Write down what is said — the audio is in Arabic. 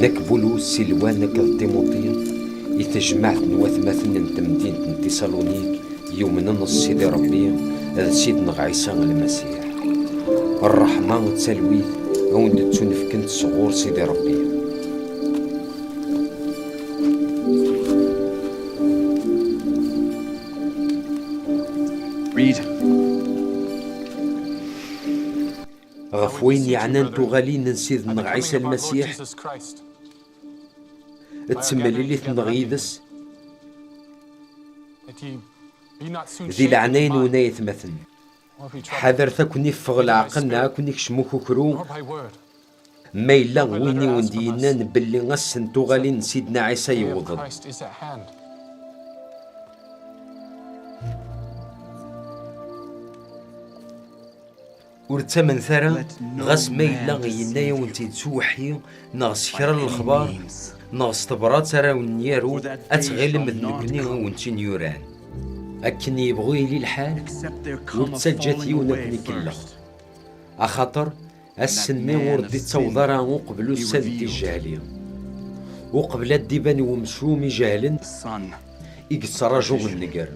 نك بولوس سلوان نك تيموطي يتجمعت نواثماثن انت مدينة تيسالونيك يوم نص سيدي ربي هذا سيدنا عيسى المسيح الرحمة والتسلويث عون تنفكنت صغور سيدي ربي. Read. غفوين يعنان تغالين سيدنا عيسى المسيح تسمليليث نغيدس ذي العنين ونايث مثل حذر ثكني فغل عقلنا كوني كشموكو كرو ما إلا ويني وندينا نبلي غسن تغالين سيدنا عيسى يوضل ورتمن ثرى غاس ما إلا غينايا ونتي تسوحي نغس كرا الأخبار نغس تبرات سرا ونيارو أتغلم ذنبني ونتي نيوران أكن يبغي لي الحال وتسجت يونتني كلخ أخاطر السني وردي تصوضرا وقبلو السادتي الجاهلية وقبل الديبان ومشومي جاهلن إقصر رجو النقر